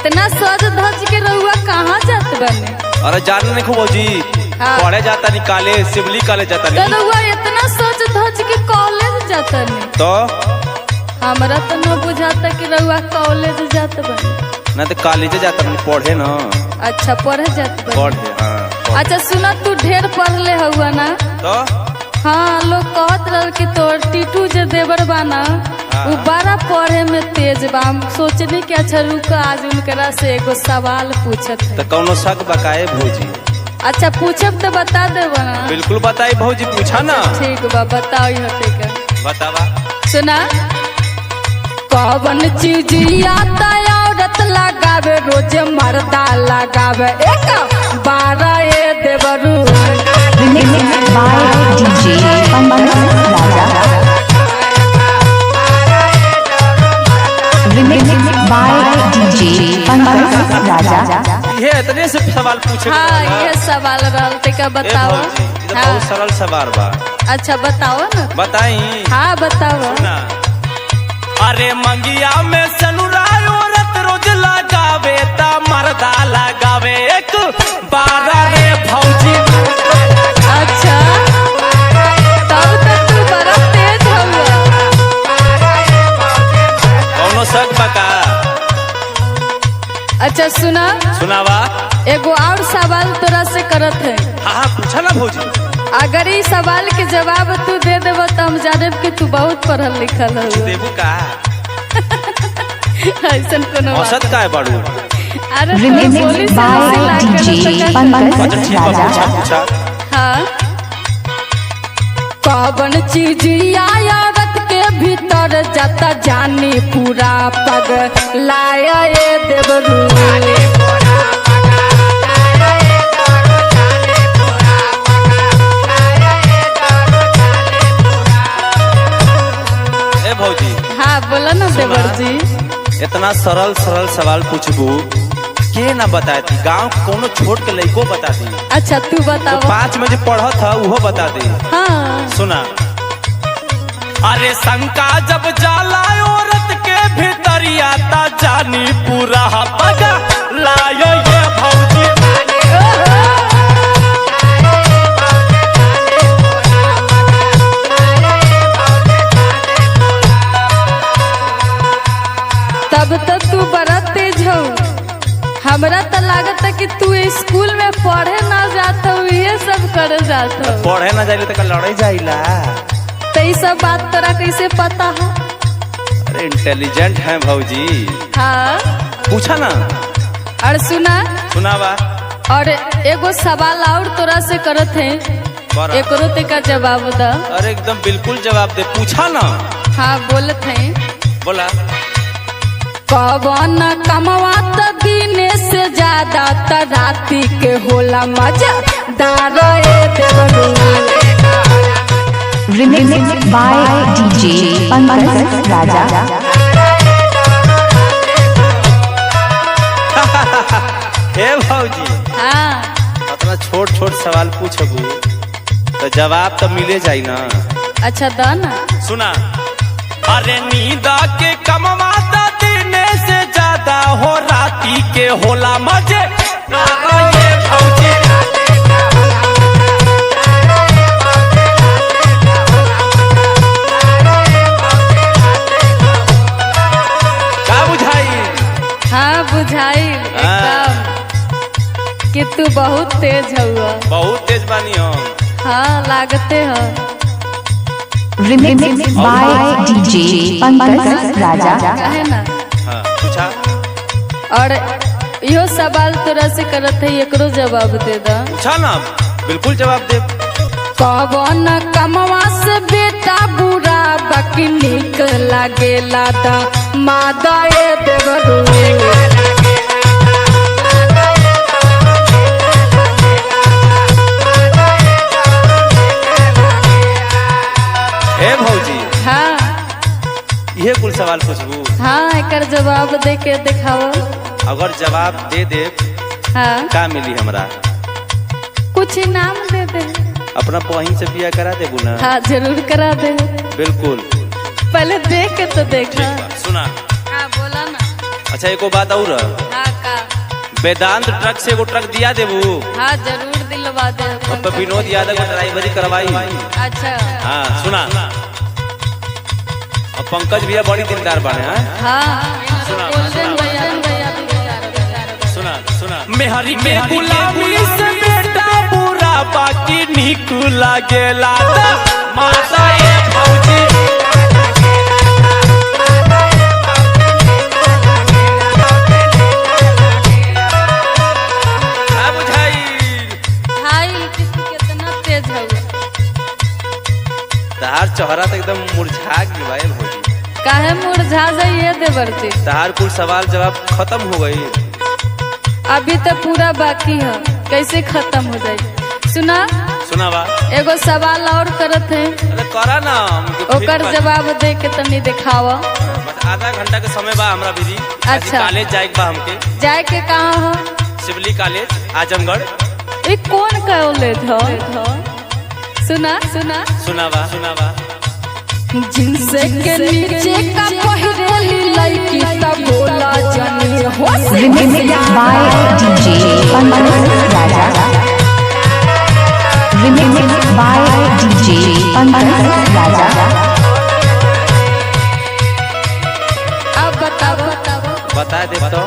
इतना सज धज के रहुआ कहाँ जात बने? अरे जान नहीं खूब भौजी पढ़े जाता नहीं कॉलेज सिवली कॉलेज जाता नहीं। तो रहुआ इतना सज धज के कॉलेज जाता नहीं तो हमारा तो न बुझाता कि रहुआ कॉलेज जात बने। ना तो कॉलेज जाता नहीं पढ़े ना। अच्छा पढ़े जात बने। पढ़े हाँ। अच्छा सुना तू ढेर पढ़ ले हुआ ना? तो हाँ लोग कहत रह कि तोर टीटू जो देवर बाना वो बड़ा पढ़े में तेज बा। हम सोचनी कि अच्छा रुक आज उनकरा से एगो सवाल पूछत है। तो कौनो शक बकाए भौजी? अच्छा पूछब तो बता देबो ना? बिल्कुल बताई भौजी पूछा ना। ठीक बा बताओ हटे का बतावा। सुना कौन चीज आता औरत लगावे रोज मर्दा लगावे एक 12 ए देवरू। ये इतने से सवाल पूछे। हाँ ये सवाल रहते का बताओ। बहुत सरल सवाल बा। अच्छा बताओ ना। बताई। हाँ बताओ। अरे मंगिया में सनुराय औरत रोज लगावे ता मर्दा लगावे एक 12 रे भौजी। अच्छा तब तक तू बड़ा तेज हुआ। कौनो शक बका? अच्छा सुना सुनावा। एगो और सवाल तोरा से करत है। हाँ पूछा ना भौजी। अगर इस सवाल के जवाब तू दे देबो तो हम जाने कि तू बहुत पढ़ल लिखल है। देबू का? ऐसन कोनो औसत का है बाड़ू? अरे हाँ कौन चीज औरत के भीतर जाता जानी पूरा पग लाया ये देवरू। भौजी हाँ बोला ना देवर जी। इतना सरल सरल सवाल पूछबू के ना बताती गांव कोनो छोट के लइको बता दी। अच्छा तू बताओ। तो 5 में जो पढ़त था वो बता दी। हाँ सुना। अरे शंका जब जाला औरत के भीतरिया ता जानी पूरा पगा लायो ये भौजी। तब तो तू बड़ा तेज हो। हमरा तो लागत है कि तू स्कूल में पढ़े ना जाता हो ये सब करे जाता हो। पढ़े ना जाइले तो लड़ाई जाइला। तो ये सब बात तोरा कैसे पता है? अरे इंटेलिजेंट है भौजी। हाँ पूछा ना। और सुना। सुनावा। और एगो सवाल और तोरा से करत है एकरो ते का जवाब दा। अरे एकदम बिल्कुल जवाब दे। पूछा ना। हाँ बोलत है। बोला। कौन कमवा त दिने से ज्यादा त राती के होला मजा दारो ए देवरू। Remixed by DJ Pankaj Raja। हे भौजी हाँ इतना छोट छोट सवाल पूछबू तो जवाब तो मिले जाई ना। अच्छा दा ना। सुना। अरे नींद के कमवा त दिने से ज्यादा हो राती के होला मजे ये भौजी। का बुझाई? हाँ बुझाई एकदम कि तू बहुत तेज हुआ। बहुत तेज बानी हम। हाँ लागते हो। Remixed by DJ Pankaj Raja। कहे ना। हाँ पूछा। और यो सवाल तोरा से करत है एकरो जवाब दे दा। पूछा ना बिल्कुल जवाब दे। कौन कमवा से बेटा बुरा बाकी निक लागेला दा मादा ए देवरू। हे भौजी। हाँ ये कुल सवाल पूछबू। हाँ एकर जवाब दे के दिखाओ। अगर जवाब दे दे हाँ का मिली हमरा? कुछ इनाम दे दे। अपना बहिन से बिया करा देबू ना? हाँ जरूर करा दे। बिल्कुल। पहले देख के तो देखा। सुना। हाँ बोला ना। अच्छा एको बात और। हाँ का वेदांत ट्रक से एगो ट्रक दिया देबू। हाँ जरूर दिलवा दे। अब विनोद यादव को ड्राइवरी करवाई। अच्छा हाँ सुना, अब पंकज भैया बड़ी दिलदार बने। हाँ सुना सुना सुना मेहरी में गुलामी से बेटा बुरा बाकी निक लागेला माता ये फौजी तहार चेहरा तो एकदम मुरझा गया भौजी। काहे मुरझा जाइए देवर जी? तहार कुल सवाल जवाब खत्म हो गई। अभी तो पूरा बाकी है, कैसे खत्म हो जाए? सुना सुनावा एगो सवाल और करत है। अरे करा ना, ओकर जवाब दे के तनी दिखावा। बस आधा घंटा के समय बा हमरा भी। अच्छा कॉलेज जाए बा हमके। जाए के कहाँ हो? शिवली कॉलेज आजमगढ़। ये कौन कॉलेज हो? सुना सुना सुनावा सुनावा जिनसे के नीचे का पहिरेली लड़की तब बोला जानी हो remix by DJ Pankaj Raja. Remix by DJ Pankaj Raja. अब बताओ बता दे तो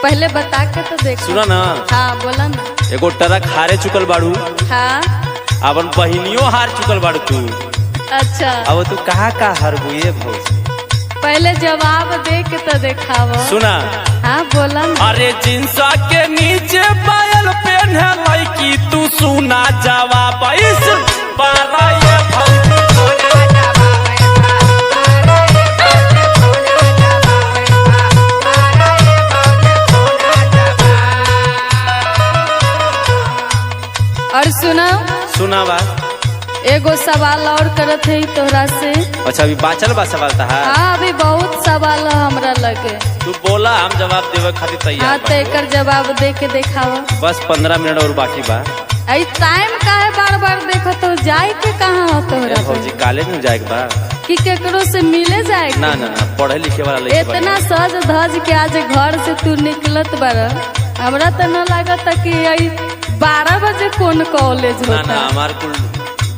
पहले बता के तो देख। सुना ना। हाँ बोला ना। एगो ट्रक हारे चुकल बाड़ू। हाँ अपन बहिनियों हार चुकल बाड़ू तू। अच्छा अब तू कहाँ हार हुई भौजी? पहले जवाब दे के तो दिखावा। सुना। हाँ बोला ना। अरे जिनसा के नीचे पायल पहने लड़की तू सुना जवाब इस बारा ये भौजी। और सुनावा एगो सवाल और करत है तोहरा से। अच्छा अभी बाचल बा सवाल था। हाँ अभी बहुत सवाल है हमरा लगे। तू बोला हम जवाब देवे खातिर तैयार। हाँ तो एकर जवाब दे के दिखावा। बस 15 मिनट और बाकी बा। आई टाइम काहे बार बार देखो तो जाए के कहाँ हो तोहरा? भौजी कॉलेज में जाए बा कि केकरो से मिले जाए? ना ना ना पढ़े लिखे वाला लड़की। इतना सज धज के आज घर से तू निकलत बारा, हमरा तो न लागत कि 12 बजे कौन कॉलेज होता? ना हमार कुल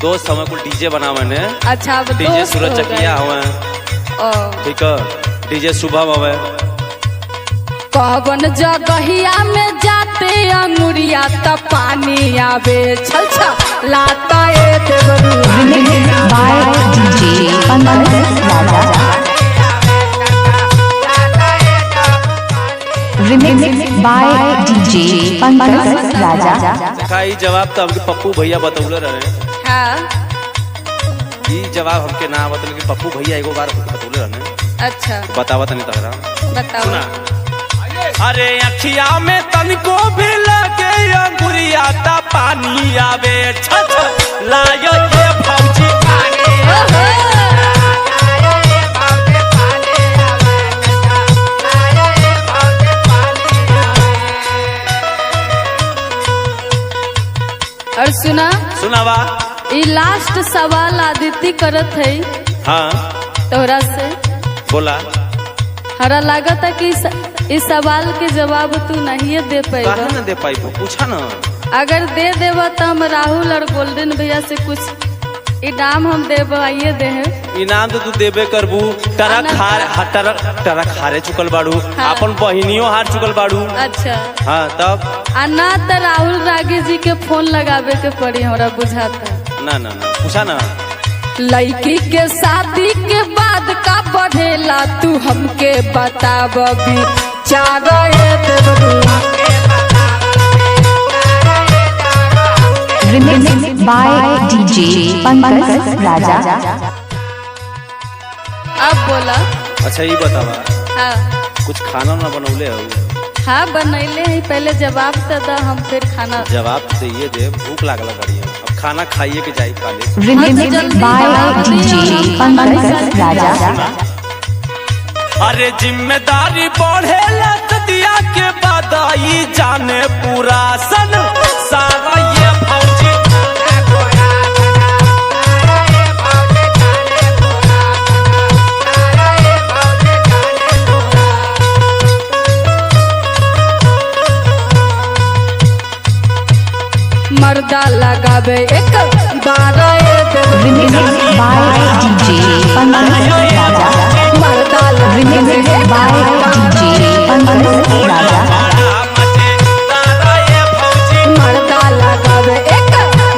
दोस्त हमें कुल डीजे बनावे ने। अच्छा अब डीजे सूरज चकिया हवे। ठीक है डीजे शुभम हवे। कवन जगहिया में जाते अंगुरिया त पानी आवे छल छल लाता ए देवरू। By DJ Pankaj Raja. Remix by DJ Pankaj Raja. देखा ई जवाब तो हमके पप्पू भैया बतौले रहे। हाँ ई जवाब हमके ना बतौले कि पप्पू भैया एगो बार बतौले रहे। अच्छा बतावा तनी तगड़ा। बताओ सुना। अरे अखिया में तनको भी लगे अंगुरिया ता पानी आवे छत लायो ये फौजी। और सुनावा ई लास्ट सवाल आदित्य करत है। हाँ तोहरा से बोला। हरा लागत है कि इस सवाल के जवाब तू नहीं दे पाएगा। कहाँ न दे पाई पूछा ना। अगर दे देवा तो हम राहुल और गोल्डन भैया से कुछ इनाम हम देवाइए दे हैं। इनाम तो तू देबे करबू। टरक हारे चुकल बाड़ू। हाँ। अपन बहिनियों हार चुकल बाड़ू। अच्छा हाँ तब ना तो राहुल रागी जी के फोन लगावे के पड़ी हमरा बुझाता। ना ना ना पूछा ना। लड़की के शादी के बाद का बढ़ेला तू हमके बताब भी चार remix by DJ Pankaj Raja. अब बोला। अच्छा ये बतावा हाँ कुछ खाना ना बनौले हो? हाँ बनैले है। पहले जवाब तो दा हम फिर खाना। जवाब तो ये दे भूख लागल बढ़िया। अब खाना खाइए के जाई college. Remix by DJ Pankaj Raja. अरे जिम्मेदारी बढ़े दिया के बाद आई जाने पूरा सन सारा ये फौजी। मर्दा लगावे एक बार Remix by DJ Pankaj Raja. मर्दा Remix by DJ Pankaj Raja. मर्दा लगावे एक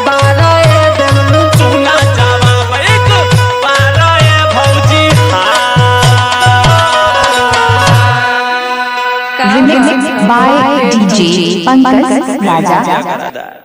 बार Remix by DJ Pankaj Raja.